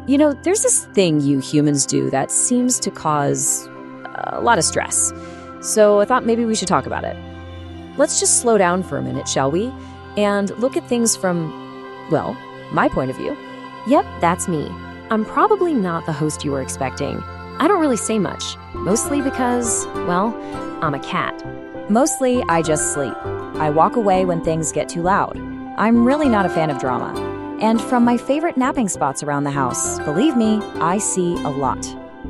There's this thing you humans do that seems to cause a lot of stress. So I thought maybe we should talk about it. Let's just slow down for a minute, shall we? And look at things from, well, my point of view. Yep, that's me. I'm probably not the host you were expecting. I don't really say much, mostly because, well, I'm a cat. Mostly, I just sleep. I walk away when things get too loud. I'm really not a fan of drama. And from my favorite napping spots around the house, believe me, I see a lot.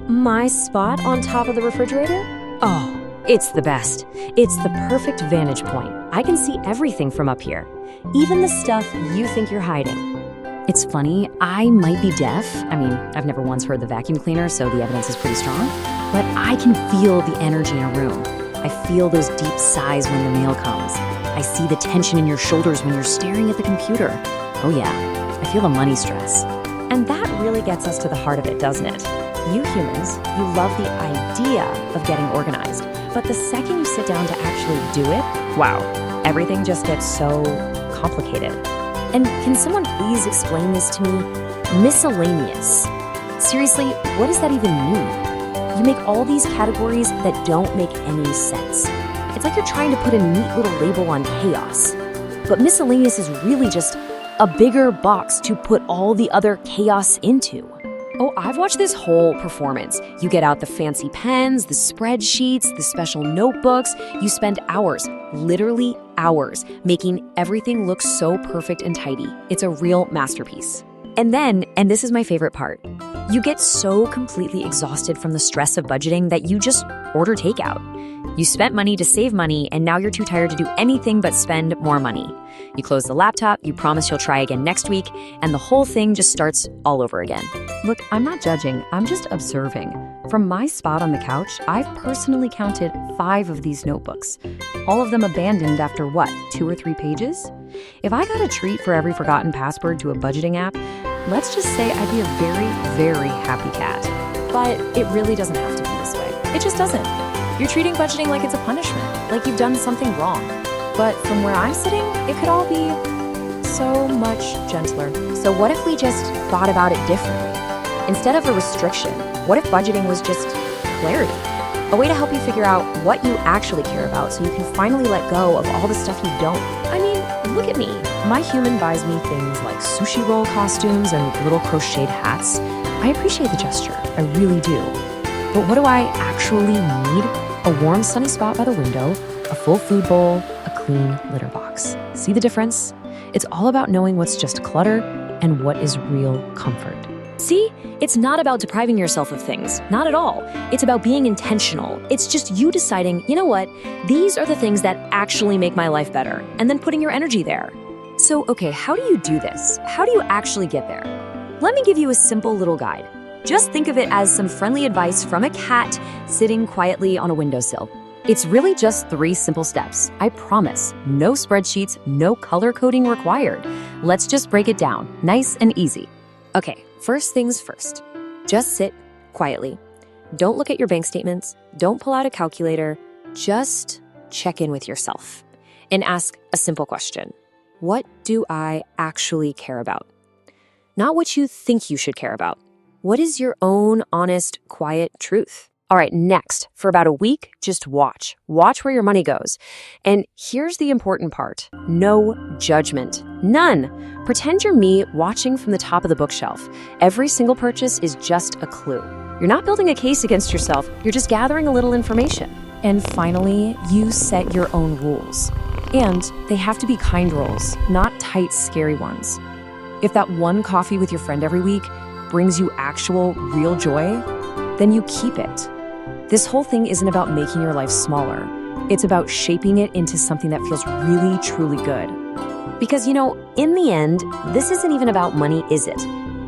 My spot on top of the refrigerator? Oh, it's the best. It's the perfect vantage point. I can see everything from up here, even the stuff you think you're hiding. It's funny, I might be deaf. I mean, I've never once heard the vacuum cleaner, so the evidence is pretty strong. But I can feel the energy in a room. I feel those deep sighs when the mail comes. I see the tension in your shoulders when you're staring at the computer. Oh yeah, I feel the money stress. And that really gets us to the heart of it, doesn't it? You humans, you love the idea of getting organized. But the second you sit down to actually do it, wow, everything just gets so complicated. And can someone please explain this to me? Miscellaneous. Seriously, what does that even mean? You make all these categories that don't make any sense. It's like you're trying to put a neat little label on chaos. But miscellaneous is really just a bigger box to put all the other chaos into. Oh, I've watched this whole performance. You get out the fancy pens, the spreadsheets, the special notebooks. You spend hours, literally hours, making everything look so perfect and tidy. It's a real masterpiece. And then, and this is my favorite part, you get so completely exhausted from the stress of budgeting that you just order takeout. You spent money to save money, and now you're too tired to do anything but spend more money. You close the laptop, you promise you'll try again next week, and the whole thing just starts all over again. Look, I'm not judging, I'm just observing. From my spot on the couch, I've personally counted 5 of these notebooks. All of them abandoned after what, 2 or 3 pages? If I got a treat for every forgotten password to a budgeting app, let's just say I'd be a very, very happy cat. But it really doesn't have to be this way. It just doesn't. You're treating budgeting like it's a punishment, like you've done something wrong. But from where I'm sitting, it could all be so much gentler. So what if we just thought about it differently? Instead of a restriction, what if budgeting was just clarity? A way to help you figure out what you actually care about so you can finally let go of all the stuff you don't. I mean, look at me. My human buys me things like sushi roll costumes and little crocheted hats. I appreciate the gesture, I really do. But what do I actually need? A warm, sunny spot by the window, a full food bowl, a clean litter box. See the difference? It's all about knowing what's just clutter and what is real comfort. See? It's not about depriving yourself of things. Not at all. It's about being intentional. It's just you deciding, you know what? These are the things that actually make my life better, and then putting your energy there. So, okay, how do you do this? How do you actually get there? Let me give you a simple little guide. Just think of it as some friendly advice from a cat sitting quietly on a windowsill. It's really just 3 simple steps. I promise. No spreadsheets, no color coding required. Let's just break it down. Nice and easy. Okay, first things first. Just sit quietly. Don't look at your bank statements. Don't pull out a calculator. Just check in with yourself and ask a simple question. What do I actually care about? Not what you think you should care about. What is your own honest, quiet truth? All right, next, for about a week, just watch. Watch where your money goes. And here's the important part. No judgment. None. Pretend you're me watching from the top of the bookshelf. Every single purchase is just a clue. You're not building a case against yourself. You're just gathering a little information. And finally, you set your own rules. And they have to be kind rules, not tight, scary ones. If that one coffee with your friend every week brings you actual, real joy, then you keep it. This whole thing isn't about making your life smaller. It's about shaping it into something that feels really, truly good. Because, in the end, this isn't even about money, is it?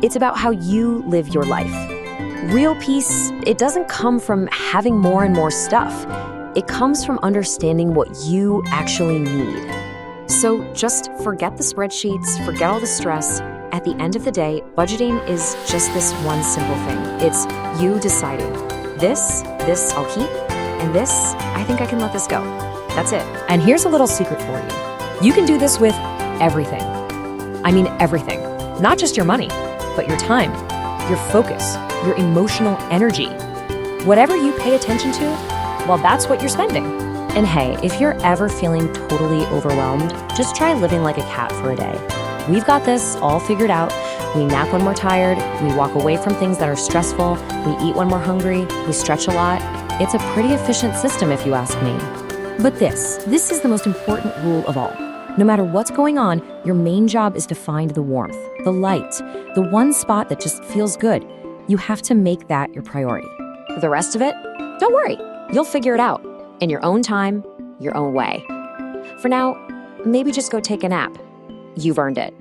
It's about how you live your life. Real peace, it doesn't come from having more and more stuff. It comes from understanding what you actually need. So just forget the spreadsheets, forget all the stress. At the end of the day, budgeting is just this one simple thing. It's you deciding, this I'll keep, and this, I think I can let this go. That's it. And here's a little secret for you. You can do this with everything. I mean everything. Not just your money, but your time, your focus, your emotional energy. Whatever you pay attention to, well, that's what you're spending. And hey, if you're ever feeling totally overwhelmed, just try living like a cat for a day. We've got this all figured out. We nap when we're tired, we walk away from things that are stressful, we eat when we're hungry, we stretch a lot. It's a pretty efficient system if you ask me. But this is the most important rule of all. No matter what's going on, your main job is to find the warmth, the light, the one spot that just feels good. You have to make that your priority. The rest of it, don't worry. You'll figure it out in your own time, your own way. For now, maybe just go take a nap. You've earned it.